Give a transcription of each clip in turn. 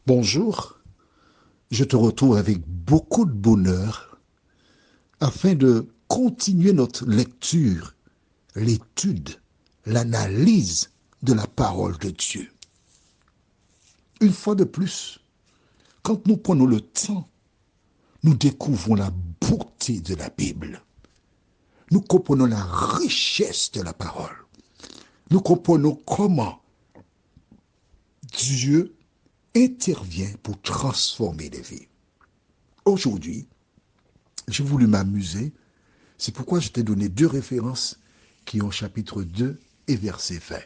Bonjour, je te retrouve avec beaucoup de bonheur afin de continuer notre lecture, l'étude, l'analyse de la parole de Dieu. Une fois de plus, quand nous prenons le temps, nous découvrons la beauté de la Bible. Nous comprenons la richesse de la parole. Nous comprenons comment Dieu intervient pour transformer les vies. Aujourd'hui, j'ai voulu m'amuser. C'est pourquoi je t'ai donné deux références qui ont chapitre 2 et verset 20.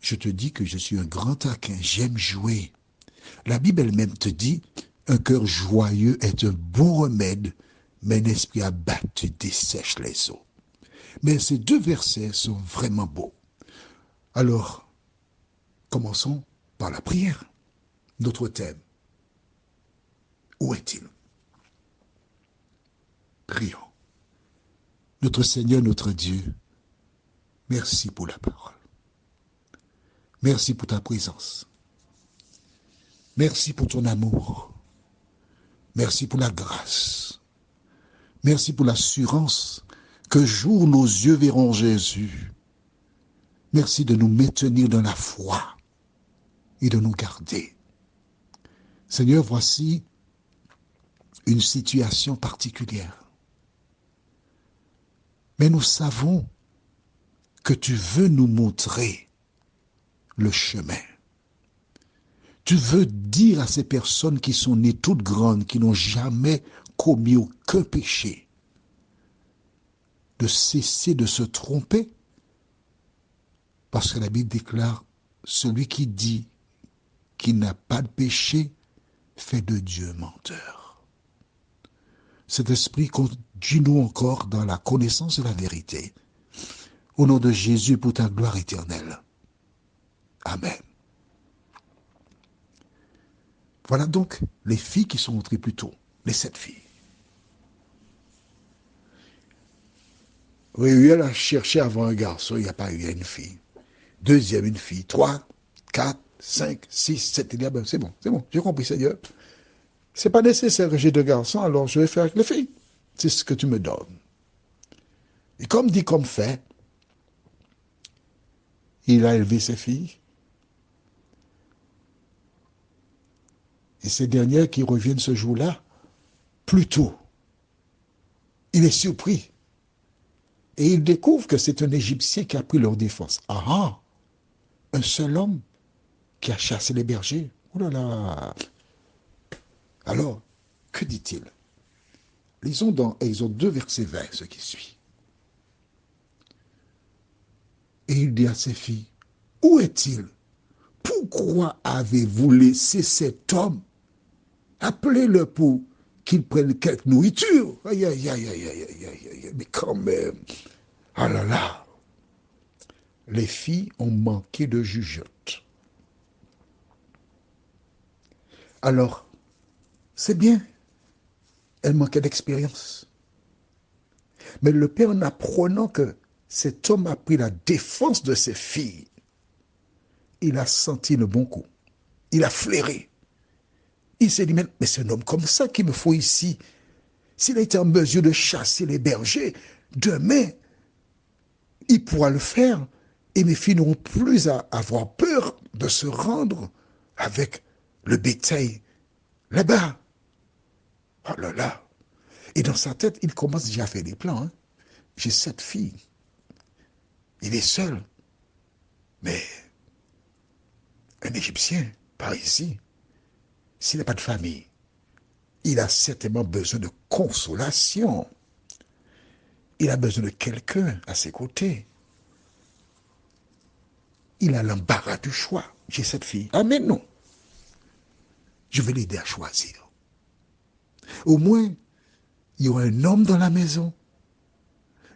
Je te dis que je suis un grand taquin, j'aime jouer. La Bible elle-même te dit, un cœur joyeux est un bon remède, mais un esprit abattu dessèche les os. Mais ces deux versets sont vraiment beaux. Alors, commençons par la prière. Notre thème, où est-il? Prions. Notre Seigneur, notre Dieu, merci pour la parole. Merci pour ta présence. Merci pour ton amour. Merci pour la grâce. Merci pour l'assurance qu'un jour nos yeux verront Jésus. Merci de nous maintenir dans la foi et de nous garder. Seigneur, voici une situation particulière. Mais nous savons que tu veux nous montrer le chemin. Tu veux dire à ces personnes qui sont nées toutes grandes, qui n'ont jamais commis aucun péché, de cesser de se tromper, parce que la Bible déclare, celui qui dit qu'il n'a pas de péché fait de Dieu menteur. Cet esprit conduis-nous encore dans la connaissance de la vérité. Au nom de Jésus, pour ta gloire éternelle. Amen. Voilà donc les filles qui sont entrées plus tôt, les 7 filles. Réuel a cherché avant un garçon, il n'y a pas eu une fille. Deuxième, une fille. 3, 4, 5, 6, 7. Il dit, ah ben, c'est bon, j'ai compris, Seigneur. C'est pas nécessaire que j'ai 2 garçons, alors je vais faire avec les filles. C'est ce que tu me donnes. Et comme dit, comme fait, il a élevé ses filles. Et ces dernières qui reviennent ce jour-là, plus tôt, il est surpris. Et il découvre que c'est un Égyptien qui a pris leur défense. Ah ah, un seul homme qui a chassé les bergers. Oh là là. Alors, que dit-il? Lisons dans Exode 2, verset 20, ce qui suit. Et il dit à ses filles, où est-il? Pourquoi avez-vous laissé cet homme? Appelez-le pour qu'il prenne quelque nourriture. Aïe, aïe, aïe, aïe, aïe, aïe, aïe, aïe, mais quand même. Ah là là. Les filles ont manqué de jugeote. Alors, c'est bien. Elles manquaient d'expérience. Mais le père, en apprenant que cet homme a pris la défense de ses filles, il a senti le bon coup. Il a flairé. Il s'est dit, mais c'est un homme comme ça qu'il me faut ici. S'il a été en mesure de chasser les bergers, demain, il pourra le faire. Et mes filles n'auront plus à avoir peur de se rendre avec le bétail là-bas. Oh là là. Et dans sa tête, il commence déjà à faire des plans. Hein. J'ai 7 filles. Il est seul. Mais un Égyptien, par ici, s'il n'a pas de famille, il a certainement besoin de consolation. Il a besoin de quelqu'un à ses côtés. Il a l'embarras du choix. J'ai 7 filles. Ah mais non. Je vais l'aider à choisir. Au moins, il y aura un homme dans la maison.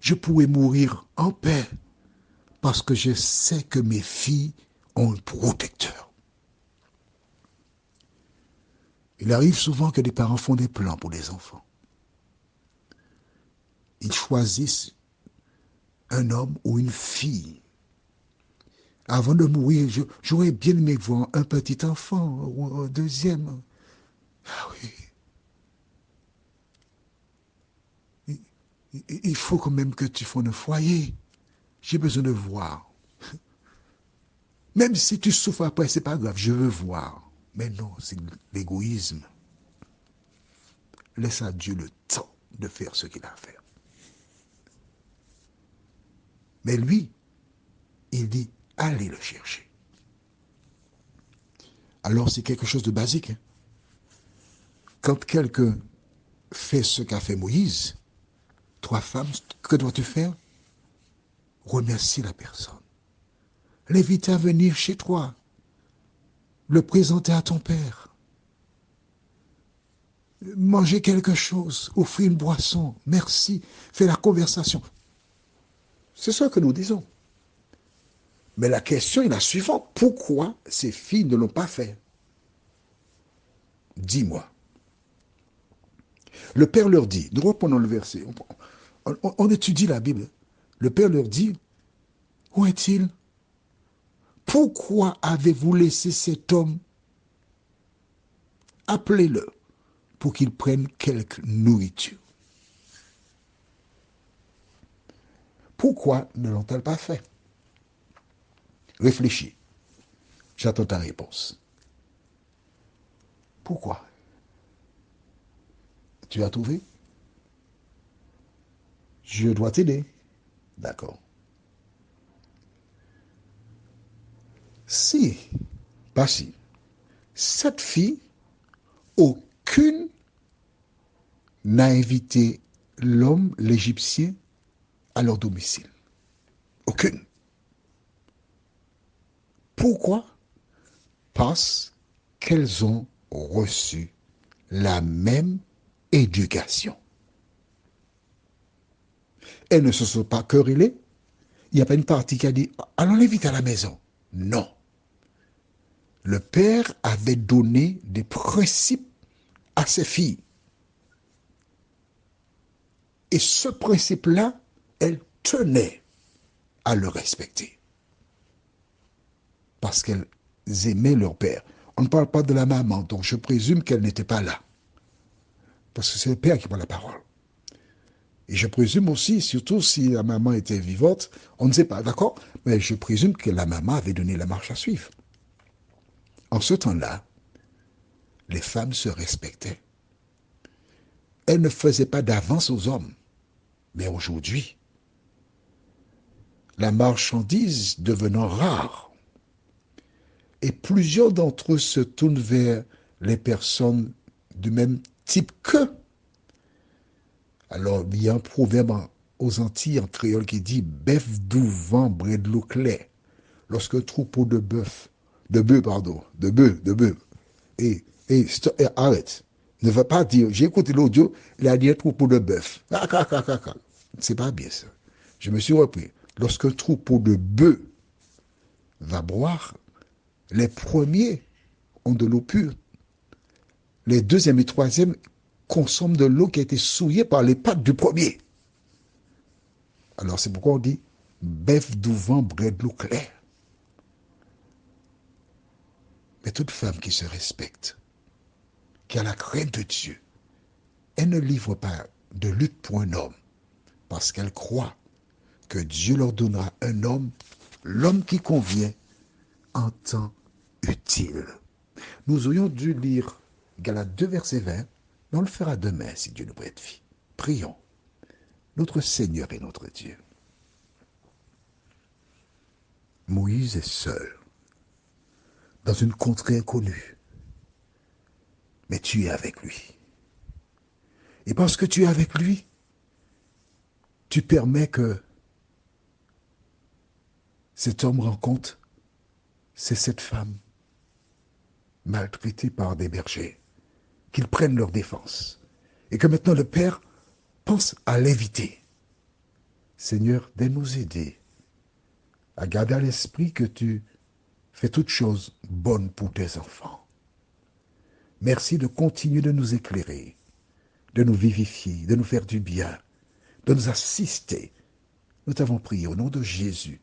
Je pourrai mourir en paix parce que je sais que mes filles ont un protecteur. Il arrive souvent que des parents font des plans pour les enfants. Ils choisissent un homme ou une fille Avant de mourir, j'aurais bien aimé voir un petit enfant ou un deuxième. Ah oui, il faut quand même que tu fasses un foyer. J'ai besoin de voir. Même si tu souffres après, c'est pas grave, je veux voir. Mais non, c'est l'égoïsme. Laisse à Dieu le temps de faire ce qu'il a à faire. Mais lui, il dit, allez le chercher. Alors c'est quelque chose de basique. Hein. Quand quelqu'un fait ce qu'a fait Moïse, trois femmes, que dois-tu faire? Remercie la personne. L'inviter à venir chez toi. Le présenter à ton père. Manger quelque chose, offrir une boisson. Merci. Fais la conversation. C'est ce que nous disons. Mais la question est la suivante. Pourquoi ces filles ne l'ont pas fait? Dis-moi. Le Père leur dit, nous reprenons le verset, on étudie la Bible. Le Père leur dit, où est-il? Pourquoi avez-vous laissé cet homme? Appelez-le pour qu'il prenne quelque nourriture. Pourquoi ne l'ont-elles pas fait? Réfléchis. J'attends ta réponse. Pourquoi? Tu as trouvé? Je dois t'aider. D'accord. Si, pas si, cette fille, aucune n'a invité l'homme, l'Égyptien, à leur domicile. Aucune. Pourquoi? Parce qu'elles ont reçu la même éducation. Elles ne se sont pas querellées. Il n'y a pas une partie qui a dit allons l'inviter à la maison. Non. Le père avait donné des principes à ses filles. Et ce principe-là, elles tenaient à le respecter. Parce qu'elles aimaient leur père. On ne parle pas de la maman, donc je présume qu'elle n'était pas là. Parce que c'est le père qui prend la parole. Et je présume aussi, surtout si la maman était vivante, on ne sait pas, d'accord? Mais je présume que la maman avait donné la marche à suivre. En ce temps-là, les femmes se respectaient. Elles ne faisaient pas d'avance aux hommes. Mais aujourd'hui, la marchandise devenant rare, et plusieurs d'entre eux se tournent vers les personnes du même type qu'eux. Alors, il y a un proverbe aux Antilles en créole qui dit « Bœuf douvant, bré de l'eau claire ». Lorsqu'un troupeau de bœufs, de bœufs, et arrête. Ne va pas dire, j'ai écouté l'audio, il a dit un troupeau de bœufs. C'est pas bien ça. Je me suis repris. Lorsqu'un troupeau de bœufs va boire, les premiers ont de l'eau pure. Les deuxièmes et troisièmes consomment de l'eau qui a été souillée par les pattes du premier. Alors c'est pourquoi on dit bœuf douvant, bré de l'eau claire. Mais toute femme qui se respecte, qui a la crainte de Dieu, elle ne livre pas de lutte pour un homme, parce qu'elle croit que Dieu leur donnera un homme, l'homme qui convient, en temps utile. Nous aurions dû lire Galates 2, verset 20, mais on le fera demain si Dieu nous prête vie. Prions. Notre Seigneur et notre Dieu. Moïse est seul, dans une contrée inconnue, mais tu es avec lui. Et parce que tu es avec lui, tu permets que cet homme rencontre, c'est cette femme maltraitée par des bergers, qu'ils prennent leur défense. Et que maintenant le Père pense à l'inviter. Seigneur, de nous aider à garder à l'esprit que tu fais toutes choses bonnes pour tes enfants. Merci de continuer de nous éclairer, de nous vivifier, de nous faire du bien, de nous assister. Nous t'avons prié au nom de Jésus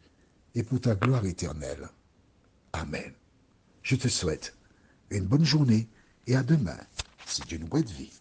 et pour ta gloire éternelle. Amen. Je te souhaite une bonne journée et à demain, si Dieu nous prête vie.